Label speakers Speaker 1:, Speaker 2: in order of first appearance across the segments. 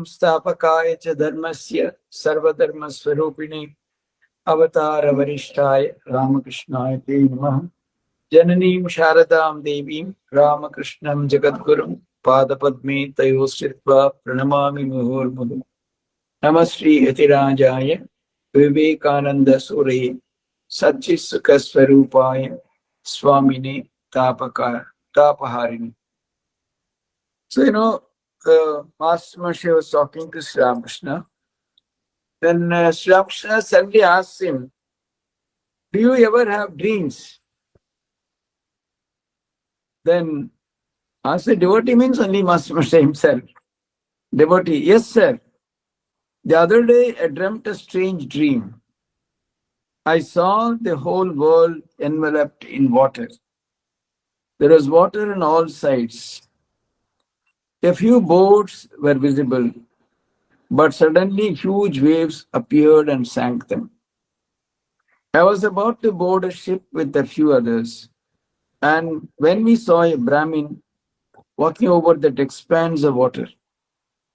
Speaker 1: संस्थापकाय च धर्मस्य सर्वधर्मस्वरूपिणे अवतारवरिष्ठाय रामकृष्णाय ते नमः। जननीं शारदां देवीं रामकृष्णं जगद्गुरुं पादपद्मे तयोः स्थित्वा प्रणमामि मुहुर्मुहुः। नमः Shri यतिराजाय विवेकानन्दसूरये सच्चित्सुखस्वरूपाय स्वामिने तापहारिणे. So, Master Maharshi was talking to Sri Ramakrishna. Then Sri Ramakrishna suddenly asked him, do you ever have dreams? Then answer, devotee means only Master Maharshi himself. Devotee, yes sir. The other day I dreamt a strange dream. I saw the whole world enveloped in water. There was water on all sides. A few boats were visible, but suddenly huge waves appeared and sank them. I was about to board a ship with a few others, and when we saw a Brahmin walking over that expanse of water,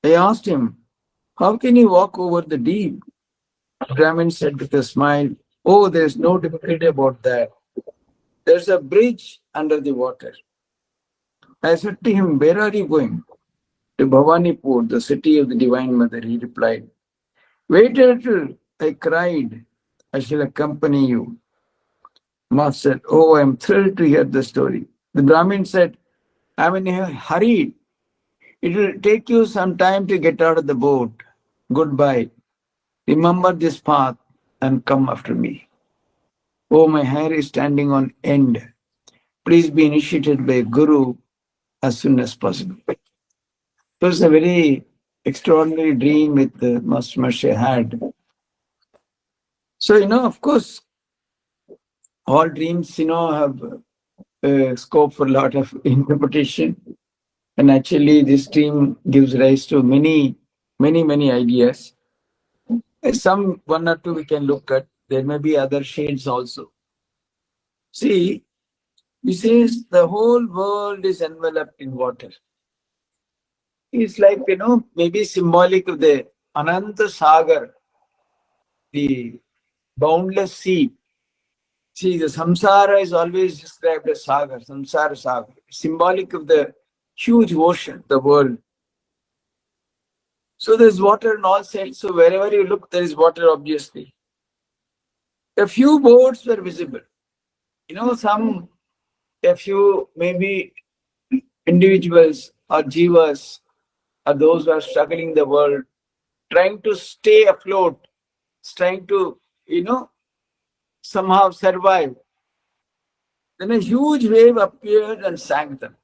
Speaker 1: I asked him, how can you walk over the deep? The Brahmin said with a smile, oh, there's no difficulty about that. There's a bridge under the water. I said to him, where are you going? To Bhavanipur, the city of the Divine Mother. He replied, wait a little. I cried, I shall accompany you. Master said, oh, I am thrilled to hear the story. The Brahmin said, I'm in a hurry. It will take you some time to get out of the boat. Goodbye. Remember this path and come after me. Oh, my hair is standing on end. Please be initiated by a guru as soon as possible. It was a very extraordinary dream with the Master Maharshi had. So, of course, all dreams, have scope for a lot of interpretation. And actually, this dream gives rise to many, many, many ideas. Some one or two we can look at. There may be other shades also. See, he says the whole world is enveloped in water. It's like, maybe symbolic of the Ananta Sagar, the boundless sea. See, the samsara is always described as sagar, samsara sagar, symbolic of the huge ocean, the world. So there's water on all sides. So wherever you look, there is water, obviously. A few boats were visible. A few maybe individuals or jivas or those who are struggling in the world, trying to stay afloat, trying to, somehow survive. Then a huge wave appeared and sank them.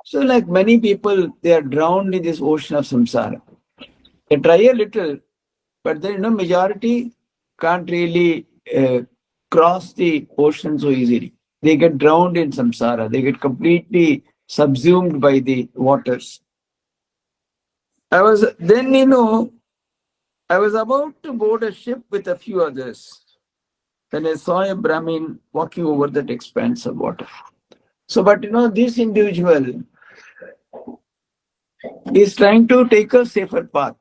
Speaker 1: So like many people, they are drowned in this ocean of samsara. They try a little, but then majority can't really cross the ocean so easily. They get drowned in samsara. They get completely subsumed by the waters. I was about to board a ship with a few others. Then I saw a Brahmin walking over that expanse of water. So, but this individual is trying to take a safer path.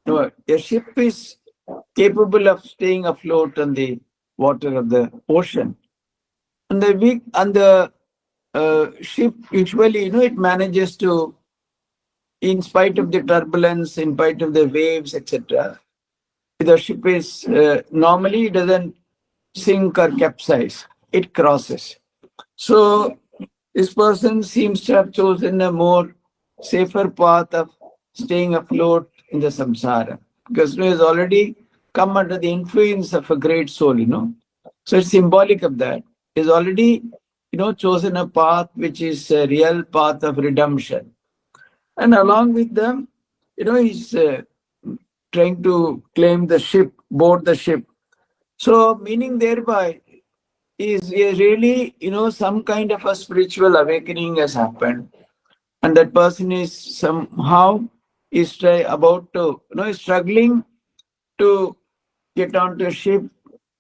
Speaker 1: A ship is capable of staying afloat on the water of the ocean. And the ship usually, it manages to, in spite of the turbulence, in spite of the waves, etc., the ship is normally it doesn't sink or capsize, it crosses. So this person seems to have chosen a more safer path of staying afloat in the samsara, because he has already come under the influence of a great soul, So it's symbolic of that. He's already, chosen a path which is a real path of redemption. And along with them, he's trying to claim the ship, board the ship. So meaning thereby is really, some kind of a spiritual awakening has happened. And that person is somehow about to, is struggling to get onto a ship,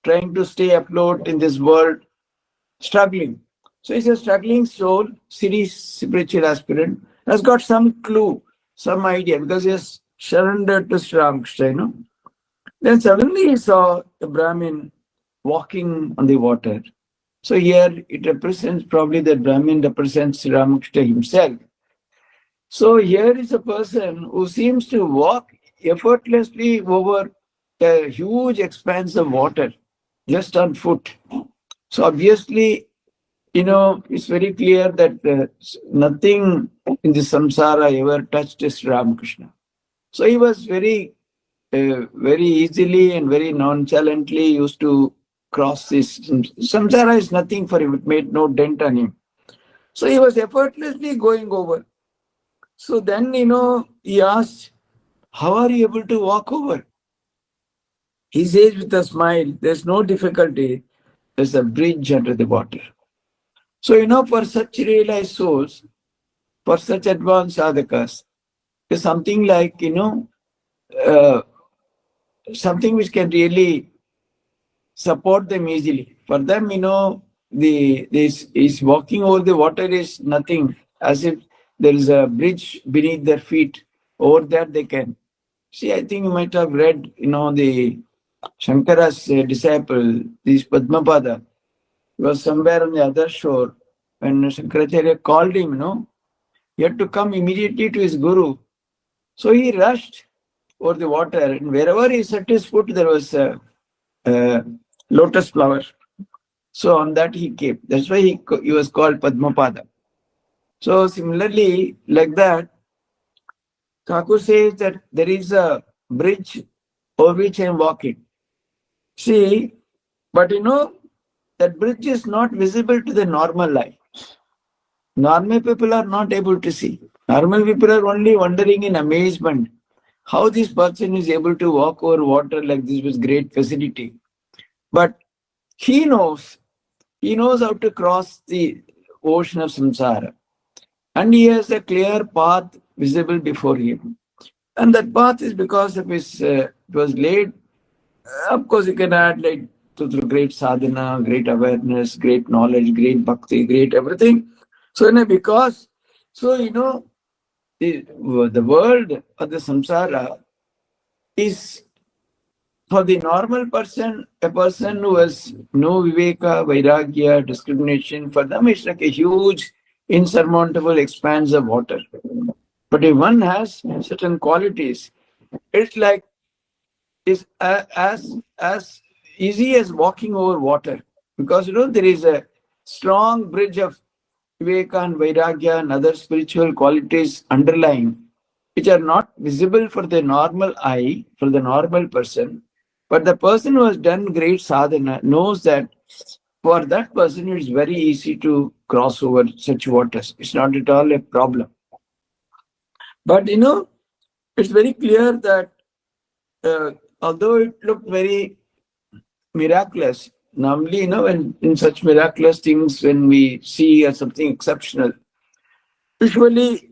Speaker 1: trying to stay afloat in this world, struggling. So he's a struggling soul, serious spiritual aspirant, has got some clue, some idea because he has surrendered to Sri Ramakrishna, Then suddenly he saw a Brahmin walking on the water. So here it represents, probably the Brahmin represents Sri Ramakrishna himself. So here is a person who seems to walk effortlessly over a huge expanse of water just on foot. So obviously, it's very clear that nothing in the samsara ever touched Sri Ramakrishna. So he was very easily and very nonchalantly used to cross this. Samsara is nothing for him. It made no dent on him. So he was effortlessly going over. So then, he asked, how are you able to walk over? He says with a smile, there's no difficulty. There's a bridge under the water. So, for such realized souls, for such advanced sadhakas, is something like, uh, something which can really support them easily. For them, this is walking over the water is nothing, as if there is a bridge beneath their feet. Over that they can. See, I think you might have read, the Shankara's disciple, this Padmapada, he was somewhere on the other shore. When Shankaracharya called him, he had to come immediately to his guru. So he rushed over the water, and wherever he set his foot, there was a lotus flower. So on that he came. That's why he was called Padmapada. So similarly, like that, Thakur says that there is a bridge over which I am walking. See, but that bridge is not visible to the normal eye. Normal people are not able to see. Normal people are only wondering in amazement how this person is able to walk over water like this with great facility. But he knows how to cross the ocean of samsara. And he has a clear path visible before him. And that path is because of his, it was laid. Of course, you can add like through great sadhana, great awareness, great knowledge, great bhakti, great everything. So, because, the world of the samsara is for the normal person, a person who has no viveka, vairagya, discrimination, for them it's like a huge, insurmountable expanse of water. But if one has certain qualities, it's like is as easy as walking over water, because there is a strong bridge of viveka and vairagya and other spiritual qualities underlying, which are not visible for the normal eye, for the normal person. But the person who has done great sadhana knows that for that person it's very easy to cross over such waters. It's not at all a problem. But it's very clear that although it looked very miraculous, normally, when in such miraculous things, when we see as something exceptional, usually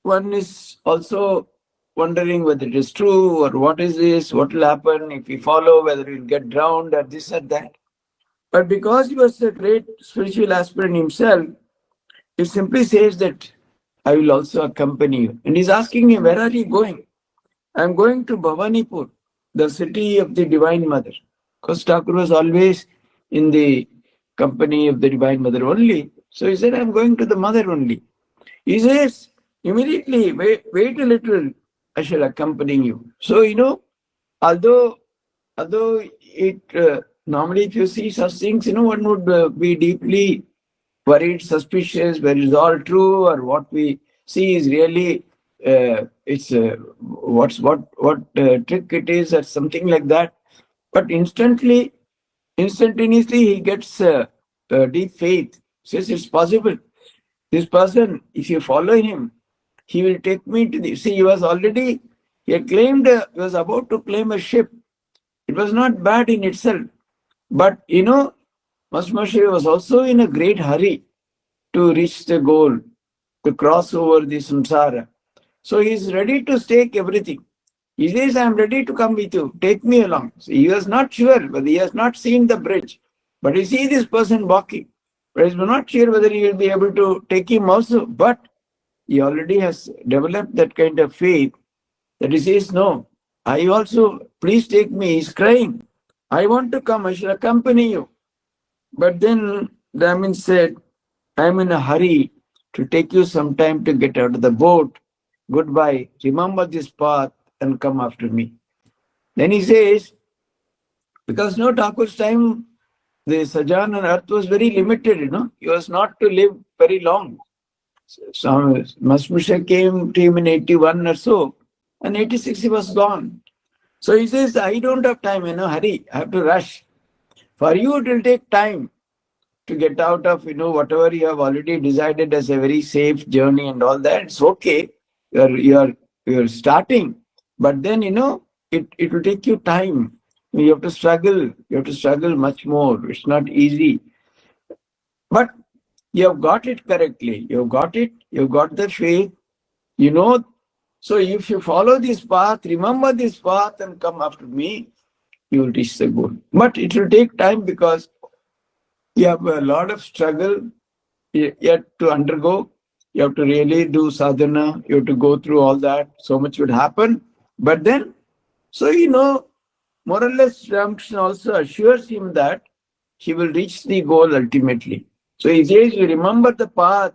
Speaker 1: one is also wondering whether it is true or what is this, what will happen if we follow, whether we'll get drowned or this or that. But because he was a great spiritual aspirant himself, he simply says that I will also accompany you. And he's asking him, where are you going? I'm going to Bhavanipur, the city of the Divine Mother. Because Thakur was always in the company of the Divine Mother only. So he said, I'm going to the Mother only. He says, immediately, wait a little, I shall accompany you. So, although it, normally if you see such things, one would be deeply worried, suspicious, whether it's all true or what we see is really, it's what trick it is or something like that. But instantaneously he gets deep faith. Says it's possible. This person, if you follow him, he will take me to the. See, he was about to claim a ship. It was not bad in itself. But, Masmashi was also in a great hurry to reach the goal, to cross over the samsara. So he's ready to stake everything. He says, I'm ready to come with you. Take me along. So he was not sure, but he has not seen the bridge. But he sees this person walking. But he's not sure whether he will be able to take him also. But He already has developed that kind of faith that he says, no, I also, please take me. He's crying. I want to come. I shall accompany you. But then Brahmin said, I'm in a hurry to take you some time to get out of the boat. Goodbye. Remember this path and come after me. Then he says, because no Thakur's time, the sojourn on earth was very limited, He was not to live very long. So Masmusha came to him in 81 or so, and 86 he was gone. So he says, I don't have time, hurry, I have to rush. For you, it will take time to get out of, whatever you have already decided as a very safe journey and all that. It's okay. You're starting. But then, it will take you time. You have to struggle. You have to struggle much more. It's not easy. But you have got it correctly. You've got it. You've got the faith. So if you follow this path, remember this path and come after me, you will reach the goal. But it will take time because you have a lot of struggle yet to undergo. You have to really do sadhana. You have to go through all that. So much would happen. But then, more or less, Ramkrishna also assures him that he will reach the goal ultimately. So he says, you remember the path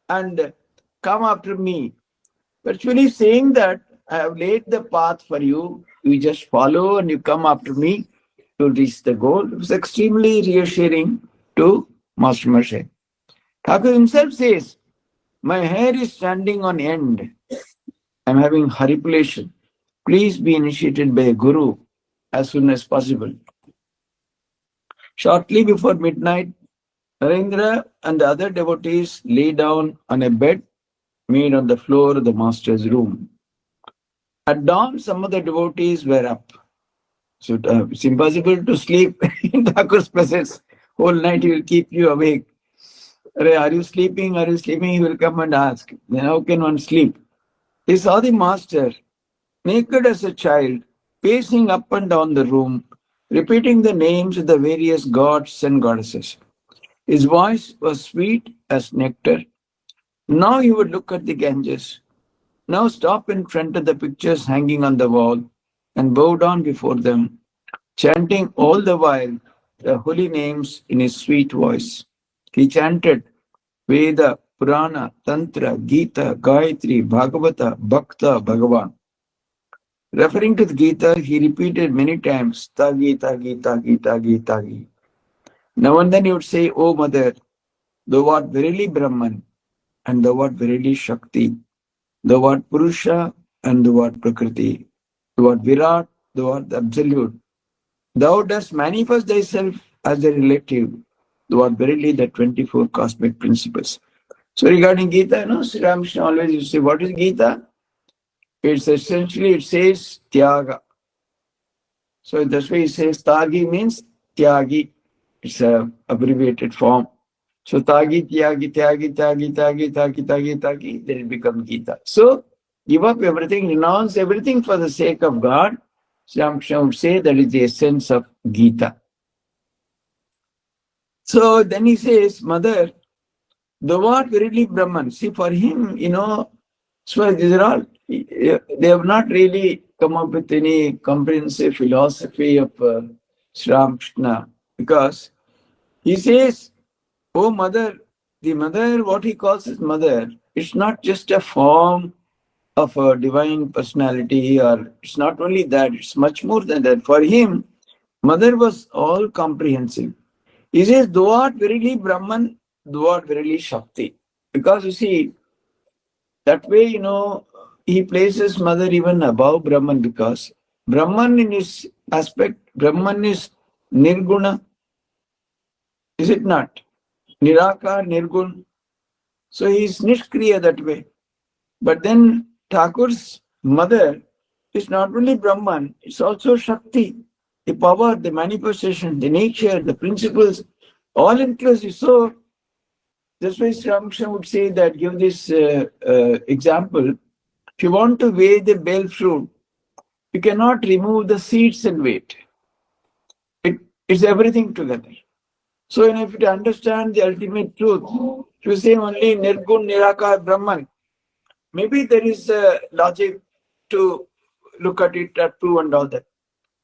Speaker 1: and come after me. Virtually saying that I have laid the path for you. You just follow and you come after me to reach the goal. It was extremely reassuring to Master Moshe. Thakur himself says, my hair is standing on end. I'm having haripulation. Please be initiated by a guru as soon as possible. Shortly before midnight, Narendra and the other devotees lay down on a bed made on the floor of the master's room. At dawn, some of the devotees were up. So it's impossible to sleep in Thakur's presence. Whole night he will keep you awake. Are you sleeping? Are you sleeping? He will come and ask. Then how can one sleep? He saw the master, naked as a child, pacing up and down the room, repeating the names of the various gods and goddesses. His voice was sweet as nectar. Now he would look at the Ganges. Now stop in front of the pictures hanging on the wall and bow down before them, chanting all the while the holy names in his sweet voice. He chanted Veda, Purana, Tantra, Gita, Gayatri, Bhagavata, Bhakta, Bhagavan. Referring to the Gita, he repeated many times, Ta Gita, Gita, Gita, Gita, Gita. Now and then he would say, O Mother, thou art verily Brahman, and thou art verily Shakti. Thou art Purusha, and thou art Prakriti. Thou art Virat, thou art the Absolute. Thou dost manifest thyself as a relative. Thou art verily the 24 cosmic principles. So regarding Gita, Sri Ramakrishna always used to say, what is Gita? It's essentially, it says Tyaga. So that's why he says Tagi means Tyagi. It's an abbreviated form. So Tagi, Tyagi, Tyagi, Tyagi, Tyagi, Tyagi, Tyagi, Tyagi, then it becomes Gita. So give up everything, renounce everything for the sake of God. Sri Ramakrishna would say that is the essence of Gita. So then he says, Mother, thou art verily Brahman. See, for him, so these are all, they have not really come up with any comprehensive philosophy of Sri Ramakrishna, because he says, oh mother, the mother, what he calls his mother, it's not just a form of a divine personality, or it's not only that, it's much more than that. For him, mother was all comprehensive. He says, thou art verily Brahman, thou art verily Shakti. Because you see, that way, he places mother even above Brahman, because Brahman in his aspect, Brahman is Nirguna. Is it not? Nirakar, Nirgun. So he is Nishkriya that way. But then Thakur's mother is not only Brahman, it's also Shakti, the power, the manifestation, the nature, the principles, all inclusive. So that's why Sri Ramakrishna would say that, give this example. If you want to weigh the bell fruit, you cannot remove the seeds and weight. It's everything together. So if you understand the ultimate truth, if you say only Nirgun, Nirakar, Brahman, maybe there is a logic to look at it, true and all that.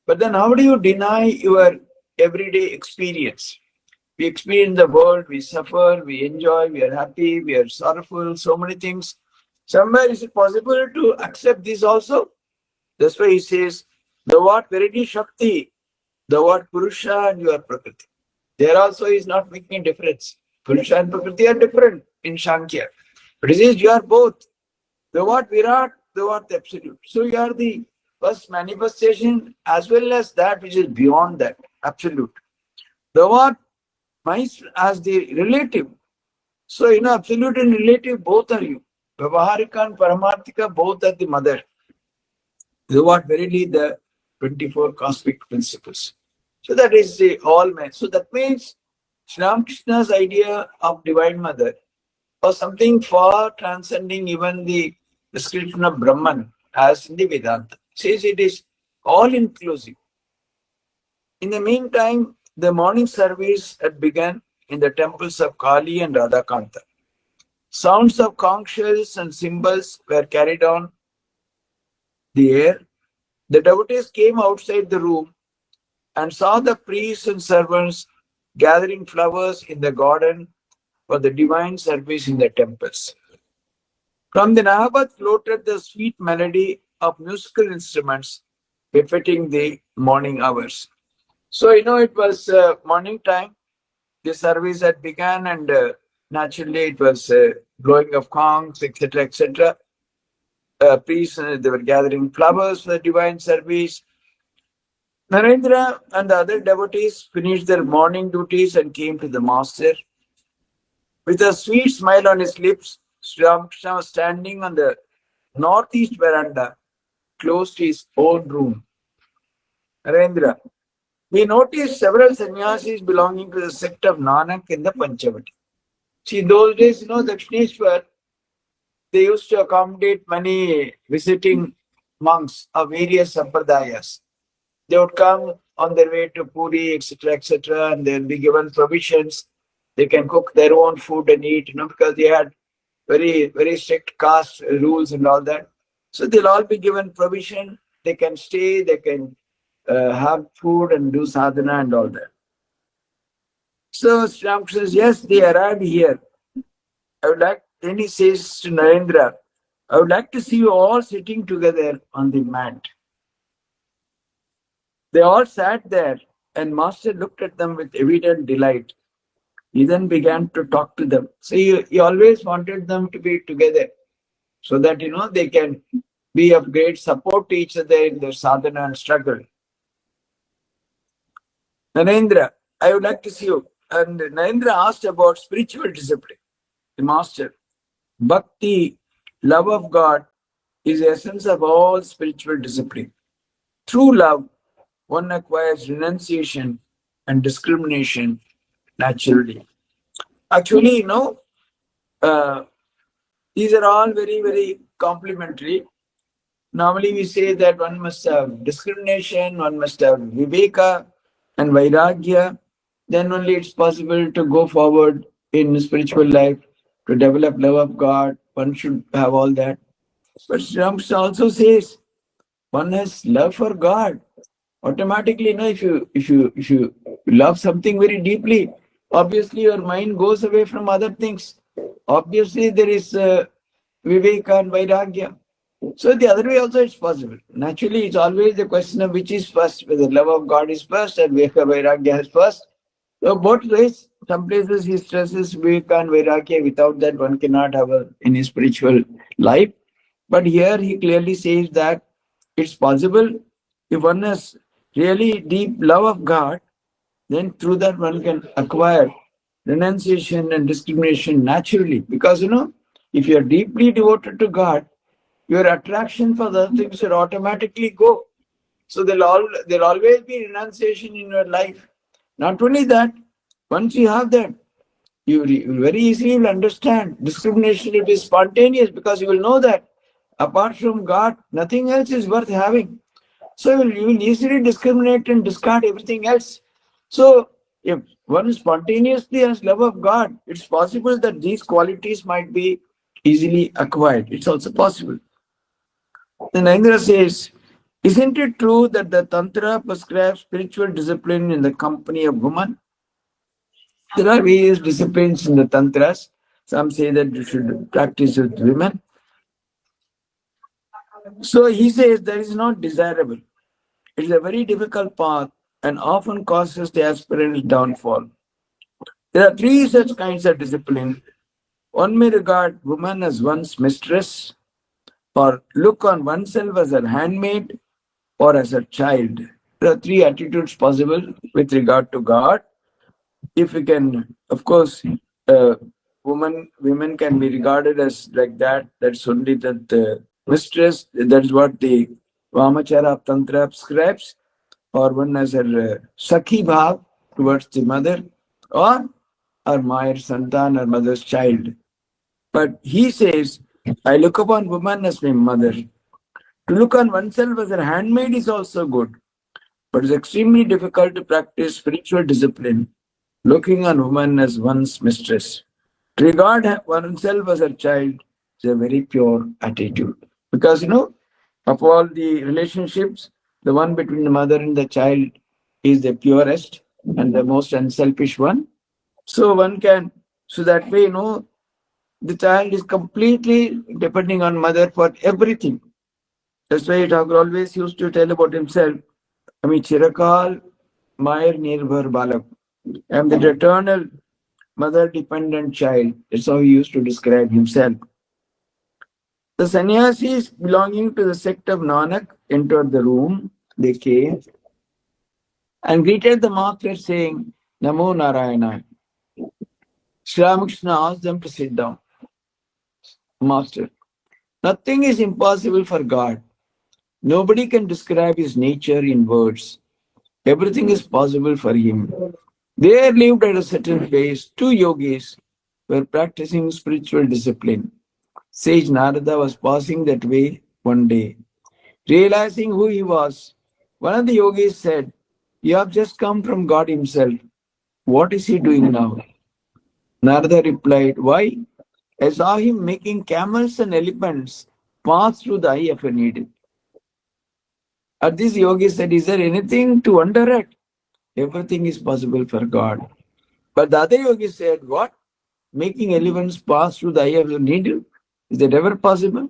Speaker 1: But then how do you deny your everyday experience? We experience the world, we suffer, we enjoy, we are happy, we are sorrowful, so many things. Somewhere is it possible to accept this also? That's why he says, the word Verity Shakti, the word Purusha and your Prakriti. There also is not making a difference. Purusha and Prakriti are different in Shankya. But he says you are both. The word Virat, the word Absolute. So you are the first manifestation as well as that which is beyond that, Absolute. The word mice as the relative. So, absolute and relative, both are you. Vyavaharika and Paramarthika, both are the mother. The what verily the 24 cosmic principles. So that is the all man. So that means Sri Ramakrishna's idea of Divine Mother was something far transcending even the description of Brahman as in the Vedanta. It says it is all inclusive. In the meantime, the morning service had begun in the temples of Kali and Radhakanta. Sounds of conch shells and cymbals were carried on the air. The devotees came outside the room and saw the priests and servants gathering flowers in the garden for the divine service in the temples. From the Nahabad floated the sweet melody of musical instruments befitting the morning hours. So, it was morning time. The service had begun and naturally it was blowing of conchs, etc., etc. Priests, they were gathering flowers for the divine service. Narendra and the other devotees finished their morning duties and came to the master. With a sweet smile on his lips, Sri Ramakrishna was standing on the northeast veranda, close to his own room. Narendra, we noticed several sannyasis belonging to the sect of Nanak in the Panchavati. See, in those days, Dakshineshwar, they used to accommodate many visiting monks of various sampradayas. They would come on their way to Puri, etc., and they'll be given provisions. They can cook their own food and eat, because they had very, very strict caste rules and all that. So they'll all be given provision. They can stay, they can have food and do sadhana and all that. So Sri Ramakrishna says, yes, they arrived here. Then he says to Narendra, I would like to see you all sitting together on the mat. They all sat there, and Master looked at them with evident delight. He then began to talk to them. So he always wanted them to be together so that, they can be of great support to each other in their sadhana and struggle. Narendra, I would like to see you. And Narendra asked about spiritual discipline. The Master, Bhakti, love of God, is the essence of all spiritual discipline. Through love, one acquires renunciation and discrimination naturally. Actually, these are all very, very complementary. Normally, we say that one must have discrimination, one must have viveka and vairagya. Then only it's possible to go forward in spiritual life, to develop love of God. One should have all that. But Sri Ramakrishna also says, one has love for God. Automatically, if you love something very deeply, obviously your mind goes away from other things. Obviously, there is viveka and vairagya. So the other way also it's possible. Naturally, it's always the question of which is first, whether love of God is first and viveka vairagya is first. So both ways, some places he stresses viveka and vairagya. Without that, one cannot have any spiritual life. But here he clearly says that it's possible if one has really deep love of God, then through that one can acquire renunciation and discrimination naturally. Because, if you are deeply devoted to God, your attraction for the other things will automatically go. So there'll always be renunciation in your life. Not only that, once you have that, you very easily will understand discrimination will be spontaneous because you will know that apart from God, nothing else is worth having. So you will easily discriminate and discard everything else. So if one spontaneously has love of God, it's possible that these qualities might be easily acquired. It's also possible. Then Indra says, isn't it true that the Tantra prescribes spiritual discipline in the company of women? There are various disciplines in the Tantras. Some say that you should practice with women. So he says that is not desirable. It is a very difficult path and often causes the aspirant's downfall. There are three such kinds of discipline. One may regard woman as one's mistress, or look on oneself as a handmaid, or as a child. There are three attitudes possible with regard to God. If we can, of course, uh, women can be regarded as like that. That's only that the mistress. That's what the Vamachara Tantra prescribes, or one as a Sakhi Bhav towards the mother, or Mayer Santan, or mother's child. But he says, I look upon woman as my mother. To look on oneself as a handmaid is also good, but it's extremely difficult to practice spiritual discipline, looking on woman as one's mistress. To regard oneself as a child is a very pure attitude. Because, of all the relationships, the one between the mother and the child is the purest and the most unselfish one. So so that way, the child is completely depending on mother for everything. That's why Thakur always used to tell about himself, Ami Chirakal Mayer Nirbhar Balak. I am the eternal mother dependent child. That's how he used to describe himself. The sannyasis belonging to the sect of Nanak entered the room. They came and greeted the master saying, Namo Narayana. Sri Ramakrishna asked them to sit down. Master, nothing is impossible for God. Nobody can describe his nature in words. Everything is possible for him. There lived at a certain place two yogis were practicing spiritual discipline. Sage Narada was passing that way one day. Realizing who he was, one of the yogis said, You have just come from God himself. What is he doing now? Narada replied, Why? I saw him making camels and elephants pass through the eye of a needle. At this, yogi said, Is there anything to wonder at? Everything is possible for God. But the other yogi said, What? Making elephants pass through the eye of a needle? Is that ever possible?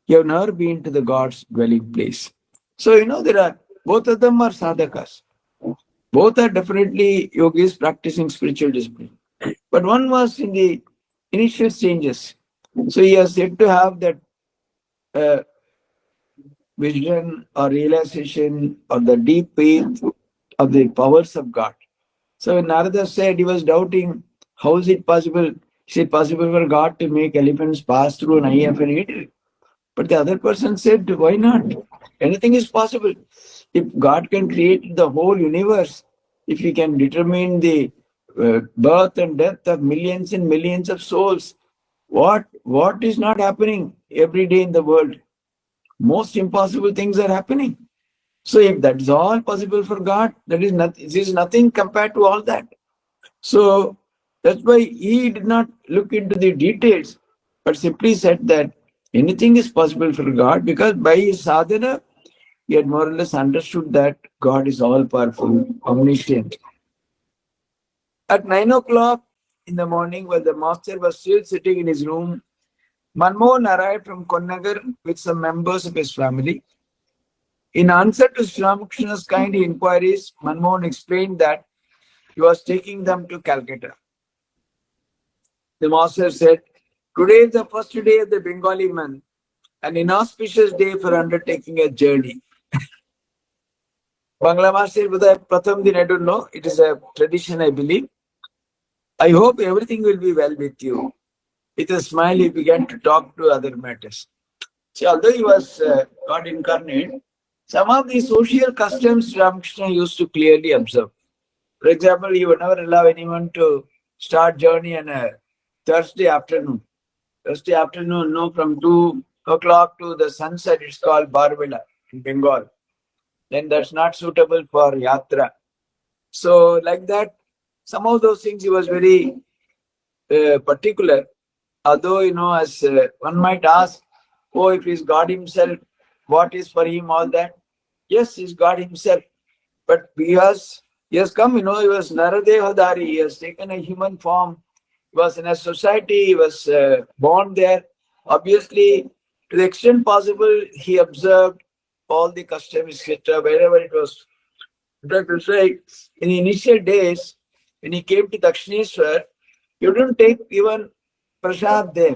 Speaker 1: You have never been to the God's dwelling place. So, there are, both of them are sadhakas. Both are definitely yogis practicing spiritual discipline. But one was in the initial stages. So he has yet to have that vision or realization or the deep faith of the powers of God. So when Narada said he was doubting, how is it possible? Is it possible for God to make elephants pass through an eye of a needle? But the other person said, why not? Anything is possible. If God can create the whole universe, if he can determine the birth and death of millions and millions of souls, what is not happening every day in the world? Most impossible things are happening. So if that is all possible for God, this is nothing compared to all that. So that's why he did not look into the details, but simply said that anything is possible for God, because by his sadhana, he had more or less understood that God is all powerful, omniscient. At 9 o'clock in the morning, while the master was still sitting in his room, Manmohan arrived from Konnagar with some members of his family. In answer to Sri Ramakrishna's kind inquiries, Manmohan explained that he was taking them to Calcutta. The master said, Today is the first day of the Bengali month, an inauspicious day for undertaking a journey. Bangla master, Pratham Din, I don't know. It is a tradition, I believe. I hope everything will be well with you. With a smile, he began to talk to other matters. See, although he was God incarnate, some of the social customs Ramakrishna used to clearly observe. For example, he would never allow anyone to start journey on a Thursday afternoon. Thursday afternoon, no, from 2 o'clock to the sunset, it's called Barvela in Bengal. Then that's not suitable for Yatra. So, like that, some of those things he was very particular. Although, as one might ask, oh, if he's God himself, what is for him all that? Yes, he's God himself. But he has come, he was Naradevadari, he has taken a human form, he was in a society, he was born there. Obviously, to the extent possible, he observed all the customs, etc., wherever it was. In fact, to say, in the initial days, when he came to Dakshineshwar, you didn't take even prasad there.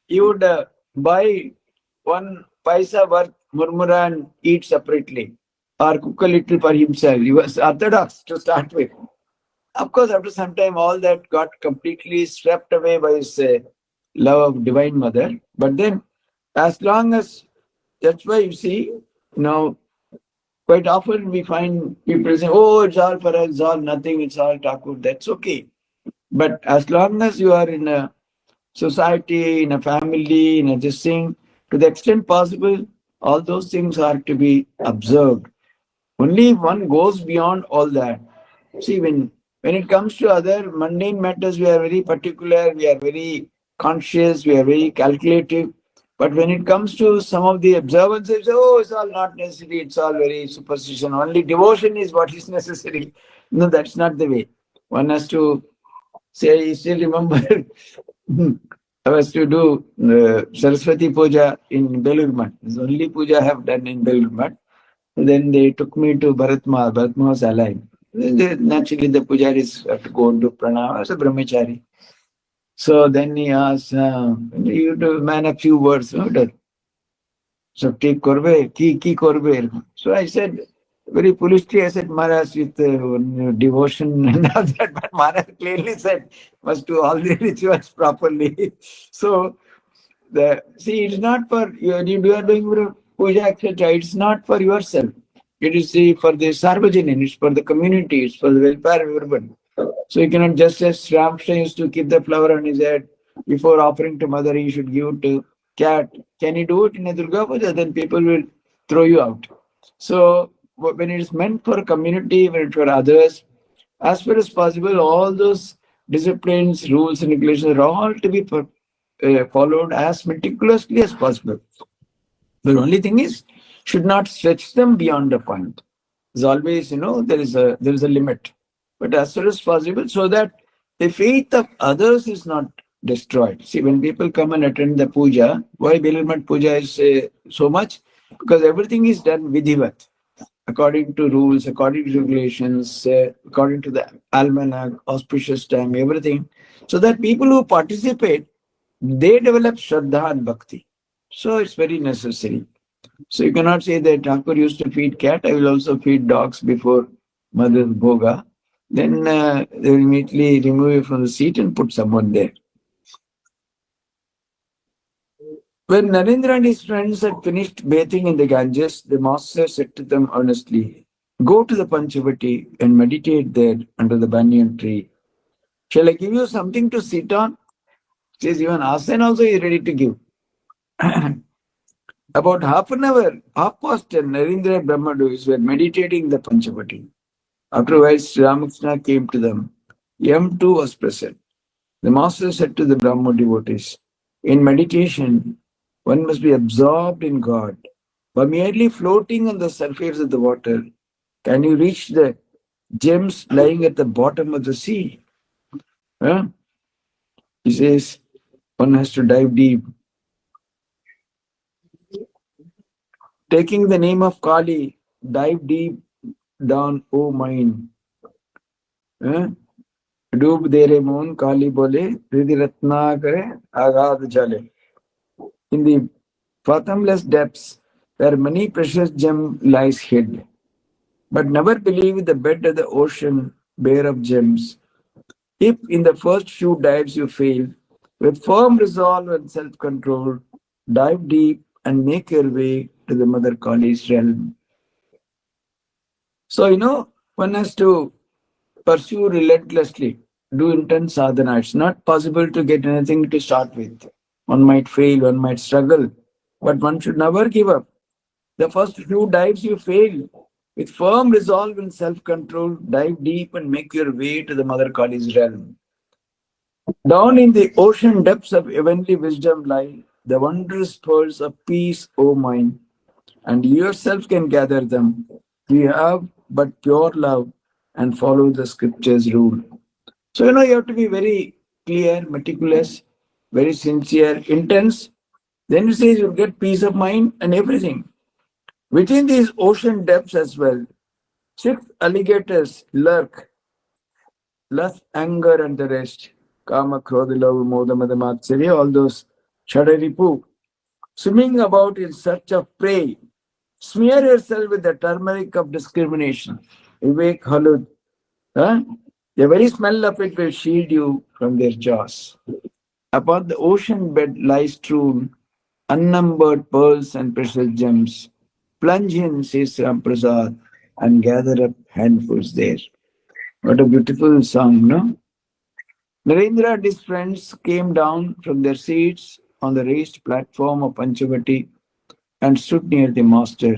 Speaker 1: You would buy one paisa worth murmura and eat separately, or cook a little for himself. He was orthodox to start with. Of course, after some time, all that got completely swept away by his love of Divine Mother. But then, as long as that's why you see, quite often we find people saying, "Oh, it's all for us, it's all nothing, it's all Thakur." That's okay. But as long as you are in a society, in a family, in a this thing, to the extent possible, all those things are to be observed. Only one goes beyond all that. See, when it comes to other mundane matters, we are very particular, we are very conscious, we are very calculative. But when it comes to some of the observances, oh, it's all not necessary, it's all very superstition. Only devotion is what is necessary. No, that's not the way. One has to say, I still remember I was to do Saraswati Puja in Belur. It's the only puja I have done in Belur. Then they took me to Bharatma. Bharatma was alive. Naturally, the pujaris have to go into pranam as a brahmachari. So then he asked, you do man a few words. No? So take korbe, ki korbe. So I said, very foolishly, I said, Maharaj, with devotion and all that. But Maharaj clearly said, must do all the rituals properly. So, it's not for you are doing puja, etc. It's not for yourself. It is for the Sarvajanin, it's for the community, it's for the welfare of everyone. So you cannot just as Ramkrishna used to keep the flower on his head before offering to mother, he should give it to cat. Can you do it in a Durga Puja? Then people will throw you out. So when it is meant for community, when it's for others, as far as possible, all those disciplines, rules, and regulations are all to be followed as meticulously as possible. The only thing is, should not stretch them beyond a point. There's always, there is a limit. But as far as possible, so that the faith of others is not destroyed. See, when people come and attend the puja, why Belurmat puja is so much? Because everything is done vidhivat, according to rules, according to regulations, according to the almanac, auspicious time, everything. So that people who participate, they develop Shraddha and Bhakti. So it's very necessary. So you cannot say that Thakur used to feed cat, I will also feed dogs before Mother's Bhoga. Then they will immediately remove you from the seat and put someone there. When Narendra and his friends had finished bathing in the Ganges, the master said to them earnestly, "Go to the Panchavati and meditate there under the banyan tree. Shall I give you something to sit on?" Says even Asan also is ready to give. About half an hour, 10:30, Narendra and Brahmadus were meditating in the Panchavati. Afterwards, Ramakrishna came to them. Yam too was present. The master said to the Brahmo devotees, in meditation, one must be absorbed in God. By merely floating on the surface of the water, can you reach the gems lying at the bottom of the sea? Huh? He says, one has to dive deep. Taking the name of Kali, dive deep down, O mind. डूब दे रे मोन काली बोले हृदय रत्ना करे आगाध जले. In the fathomless depths where many precious gem lies hid, but never believe the bed of the ocean bare of gems. If in the first few dives you fail, with firm resolve and self-control, dive deep and make your way to the Mother Kali's realm. So, one has to pursue relentlessly, do intense sadhana. It's not possible to get anything to start with. One might fail, one might struggle, but one should never give up. The first few dives you fail. With firm resolve and self-control, dive deep and make your way to the Mother Kali's realm. Down in the ocean depths of heavenly wisdom lie the wondrous pearls of peace, O mind, and yourself can gather them. We have but pure love and follow the scriptures' rule. So, you have to be very clear, meticulous, very sincere, intense. Then you say you'll get peace of mind and everything. Within these ocean depths as well, six alligators lurk, lust, anger, and the rest. Kama, Krodha, Love, Moda, Mada, Matsarya, all those Shadaripu, swimming about in search of prey. Smear yourself with the turmeric of discrimination. Vivek Halud. Huh? The very smell of it will shield you from their jaws. Upon the ocean bed lies strewn unnumbered pearls and precious gems. Plunge in, says Ramprasad, and gather up handfuls there. What a beautiful song, no? Narendra and his friends came down from their seats on the raised platform of Panchavati and stood near the master.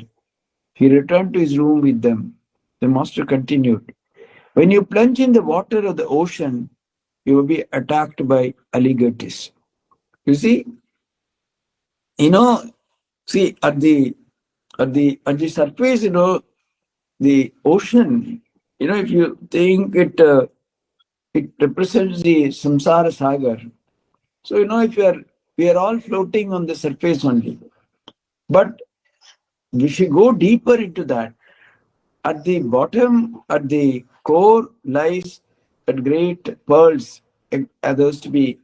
Speaker 1: He returned to his room with them. The master continued, when you plunge in the water of the ocean, you will be attacked by alligators. You see, you know, see at the surface, the ocean, if you think it represents the samsara sagar. So if we are all floating on the surface only. But if you go deeper into that, at the bottom, at the core lies that great pearls others to be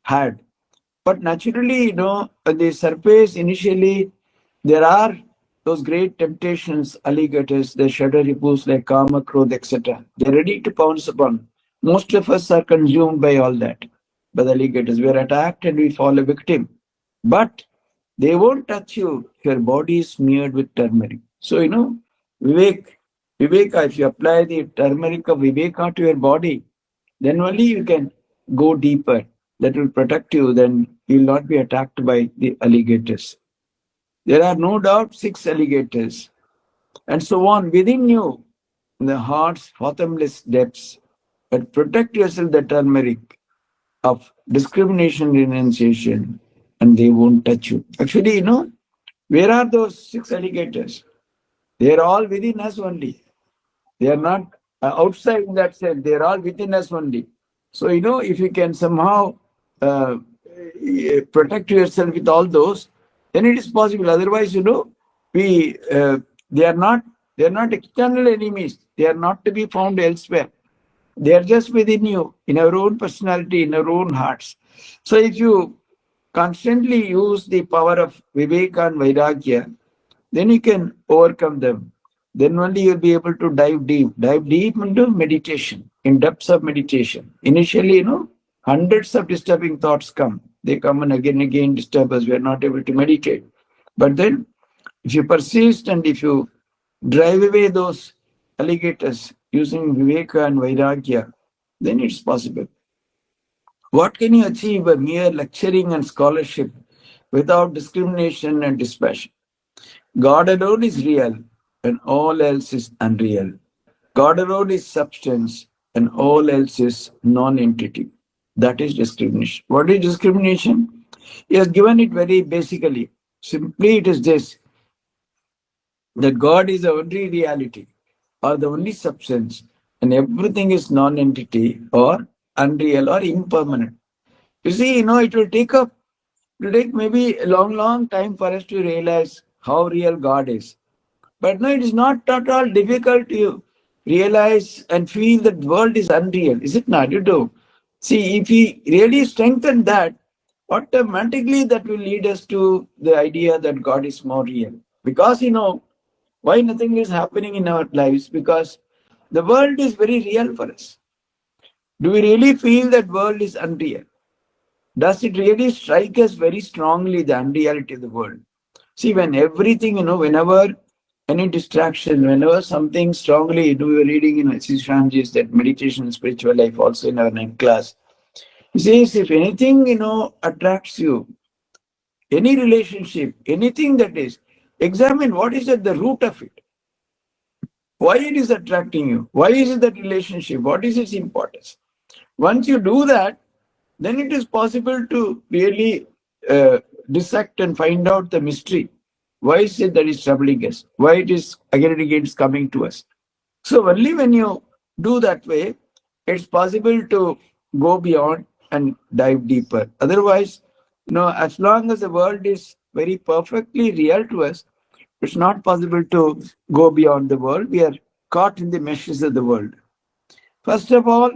Speaker 1: had. But naturally, at the surface, initially, there are those great temptations, alligators, the shadow repose like Kama, Krodh, etc. They're ready to pounce upon. Most of us are consumed by all that, by the alligators. We are attacked and we fall a victim. But they won't touch you if your body is smeared with turmeric. So, Vivek, Viveka, if you apply the turmeric of Viveka to your body, then only you can go deeper. That will protect you, then you will not be attacked by the alligators. There are no doubt six alligators, and so on within you, in the heart's fathomless depths. But protect yourself the turmeric of discrimination, renunciation, and they won't touch you. Actually, where are those six alligators? They are all within us only. They are not outside in that sense. They are all within us only. So, if you can somehow uh, protect yourself with all those, then it is possible. Otherwise, we they are not external enemies. They are not to be found elsewhere. They are just within you, in our own personality, in our own hearts. So, if you constantly use the power of Viveka and Vairagya, then you can overcome them. Then only you'll be able to dive deep into meditation, in depths of meditation. Initially, hundreds of disturbing thoughts come. They come and again disturb us. We are not able to meditate. But then, if you persist and if you drive away those alligators using Viveka and Vairagya, then it's possible. What can you achieve by mere lecturing and scholarship without discrimination and dispassion? God alone is real and all else is unreal. God alone is substance and all else is non-entity. That is discrimination. What is discrimination? He has given it very basically. Simply it is this, that God is the only reality or the only substance and everything is non-entity or unreal or impermanent. You see, it will take maybe a long time for us to realize how real God is. But no, it is not at all difficult to realize and feel that the world is unreal. Is it not? You do. See, if we really strengthen that, automatically that will lead us to the idea that God is more real. Because why nothing is happening in our lives? Because the world is very real for us. Do we really feel that world is unreal? Does it really strike us very strongly the unreality of the world? See, when everything, whenever any distraction, whenever something strongly, we were reading in Sishanji's that meditation and spiritual life also in our ninth class. He says, if anything, attracts you, any relationship, anything that is, examine what is at the root of it. Why it is attracting you? Why is it that relationship? What is its importance? Once you do that, then it is possible to really dissect and find out the mystery. Why is it that is troubling us? Why it is again and again it's coming to us? So only when you do that way, it's possible to go beyond and dive deeper. Otherwise, as long as the world is very perfectly real to us, it's not possible to go beyond the world. We are caught in the meshes of the world. First of all,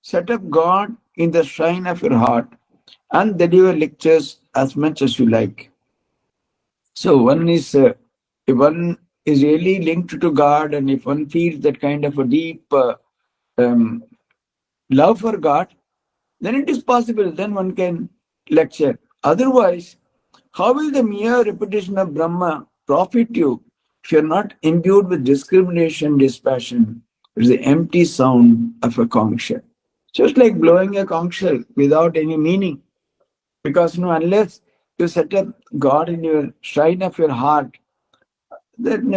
Speaker 1: set up God in the shrine of your heart and deliver lectures as much as you like. So if one is really linked to God, and if one feels that kind of a deep um, love for God, then it is possible. Then one can lecture. Otherwise, how will the mere repetition of Brahma profit you if you are not imbued with discrimination, dispassion? It is the empty sound of a conch shell. Just like blowing a conch shell without any meaning. Because unless you set up God in your shrine of your heart, then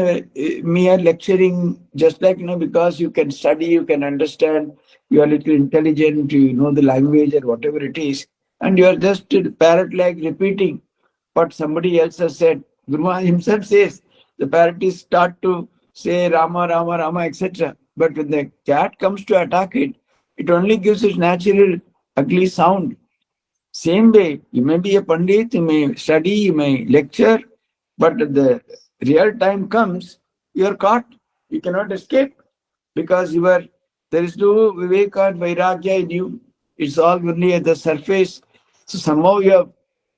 Speaker 1: mere lecturing, just like because you can study, you can understand, you are a little intelligent, you know the language or whatever it is, and you are just parrot like repeating what somebody else has said. Guru himself says the parrots start to say Rama, Rama, Rama, etc. But when the cat comes to attack it, it only gives its natural ugly sound. Same way, you may be a Pandit, you may study, you may lecture, but the real time comes, you are caught. You cannot escape because there is no Viveka and Vairagya in you. It's all only at the surface. So somehow you have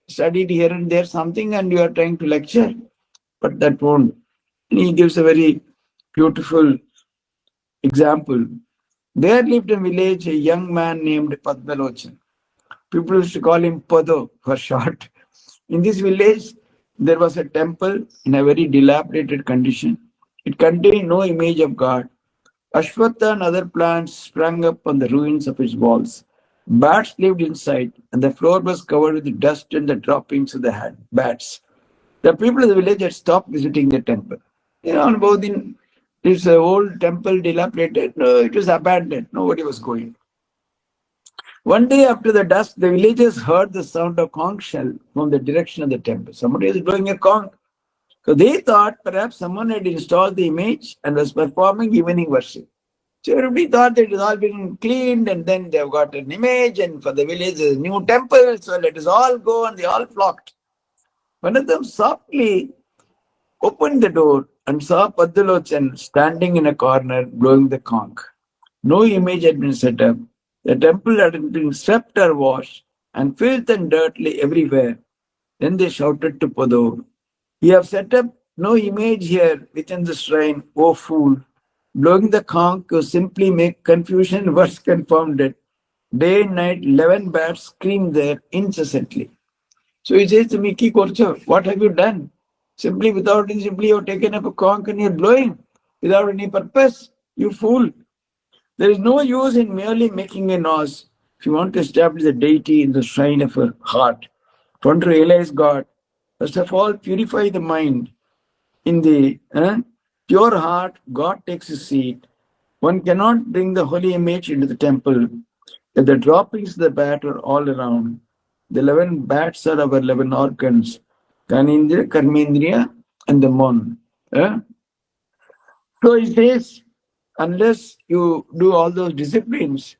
Speaker 1: studied here and there something and you are trying to lecture, but that won't. And he gives a very beautiful example. There lived in a village a young man named Padmalochan. People used to call him Pado for short. In this village, there was a temple in a very dilapidated condition. It contained no image of God. Ashwatha and other plants sprang up on the ruins of its walls. Bats lived inside, and the floor was covered with the dust and the droppings of the bats. The people of the village had stopped visiting the temple. On both in this old temple dilapidated, no, it was abandoned. Nobody was going. One day after the dusk, the villagers heard the sound of conch shell from the direction of the temple. Somebody was blowing a conch. So they thought perhaps someone had installed the image and was performing evening worship. So everybody thought that it has all been cleaned and then they've got an image and for the village there's a new temple. So let us all go, and they all flocked. One of them softly opened the door and saw Padalochan standing in a corner blowing the conch. No image had been set up. The temple had been swept or washed, and filth and dirt lay everywhere. Then they shouted to Pado, "You have set up no image here within the shrine, O fool! Blowing the conch to simply make confusion worse confounded. Day and night, 11 bats scream there incessantly." So he says to Miki Korcho, "What have you done? Simply you have taken up a conch and you're blowing without any purpose. You fool." There is no use in merely making a noise. If you want to establish the deity in the shrine of your heart, if you want to realize God, first of all, purify the mind. In the pure heart, God takes his seat. One cannot bring the holy image into the temple. If the droppings of the bat are all around, the 11 bats are our 11 organs, Kanindriya, Karmendriya, and the Mon. So he says, unless you do all those disciplines,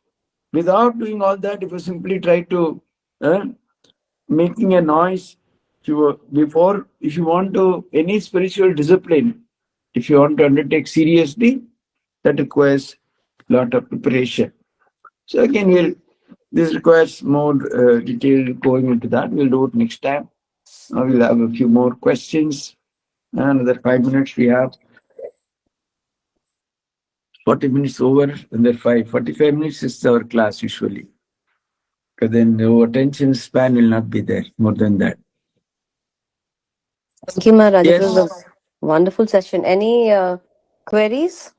Speaker 1: without doing all that, if you simply try to making a noise, if you want to any spiritual discipline, if you want to undertake seriously, that requires a lot of preparation. So again, this requires more detail going into that. We'll do it next time. Now we'll have a few more questions. Another 5 minutes we have. 40 minutes over, and then 45 minutes is our class usually. Because then the attention span will not be there more than that.
Speaker 2: Thank you, Maharaj. It was
Speaker 1: Yes.
Speaker 2: a wonderful session. Any queries?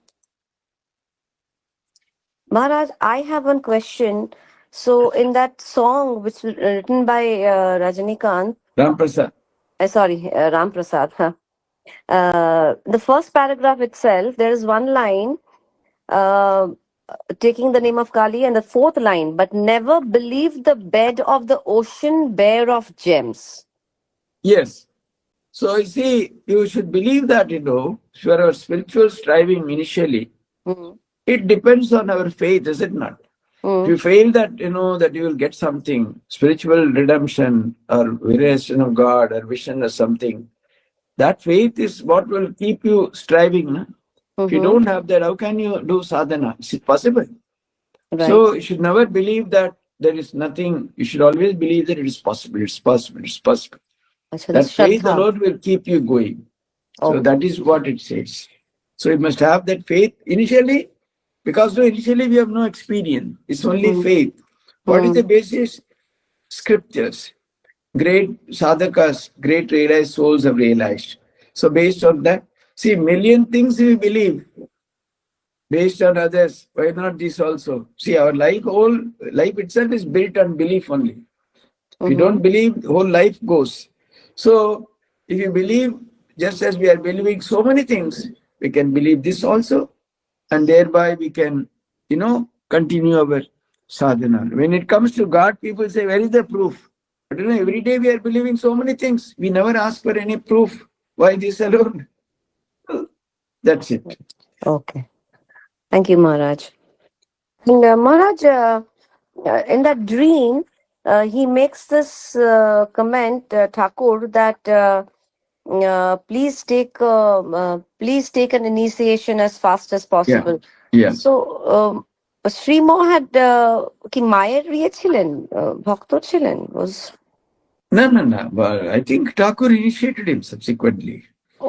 Speaker 2: Maharaj, I have one question. So, in that song which was written by Rajanikanth,
Speaker 1: Ram Prasad.
Speaker 2: sorry, Ram Prasad, huh? The first paragraph itself, there is one line. Uh, taking the name of Kali, and the fourth line, but never believe the bed of the ocean bare of gems.
Speaker 1: Yes. So you see, you should believe that, for our spiritual striving initially,
Speaker 2: Mm,
Speaker 1: it depends on our faith, is it not? If
Speaker 2: mm,
Speaker 1: you fail that, that you will get something, spiritual redemption or revelation of God or vision or something, that faith is what will keep you striving. No? If you
Speaker 2: mm-hmm.
Speaker 1: don't have that, how can you do sadhana? Is it possible?
Speaker 2: Right.
Speaker 1: So you should never believe that there is nothing. You should always believe that it is possible, it's possible, it's possible.
Speaker 2: So this
Speaker 1: That faith
Speaker 2: Shraddha.
Speaker 1: alone will keep you going. So
Speaker 2: Okay.
Speaker 1: that is what it says. So you must have that faith initially, because initially we have no experience. It's only
Speaker 2: Mm,
Speaker 1: faith. What is the
Speaker 2: mm,
Speaker 1: basis? Scriptures. Great sadhakas, great realized souls have realized. So based on that, see, million things we believe based on others. Why not this also? See, our whole life itself is built on belief only. If you
Speaker 2: mm-hmm.
Speaker 1: don't believe, the whole life goes. So, if you believe, just as we are believing so many things, we can believe this also, and thereby we can, continue our sadhana. When it comes to God, people say, where is the proof? But every day we are believing so many things. We never ask for any proof. Why this alone? That's it.
Speaker 2: Okay. Thank you, Maharaj. And Maharaj, in that dream, he makes this comment, Thakur, that please take an initiation as fast as
Speaker 1: Yeah.
Speaker 2: possible.
Speaker 1: Yeah.
Speaker 2: So, Shri M had কি মায়ের ছিলেন, ভক্ত ছিলেন, was
Speaker 1: No, no, no. But I think Thakur initiated him subsequently.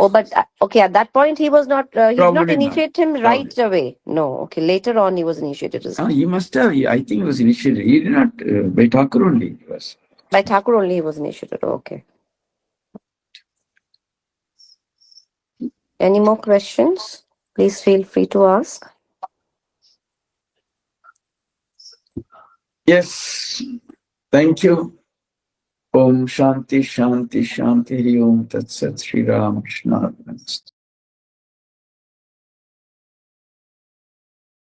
Speaker 2: oh, but okay, at that point he did not
Speaker 1: Probably not.
Speaker 2: initiate him right
Speaker 1: Probably.
Speaker 2: away. No, okay, later on he was initiated as
Speaker 1: He must have. I think he was initiated. He did not by Thakur only. It was.
Speaker 2: by Thakur only he was initiated. Okay. Any more questions? Please feel free to ask.
Speaker 1: Yes. Thank you. Om Shanti Shanti Shanti Hari Om Tat Sat Shri Ram Krishna Arpanamstu.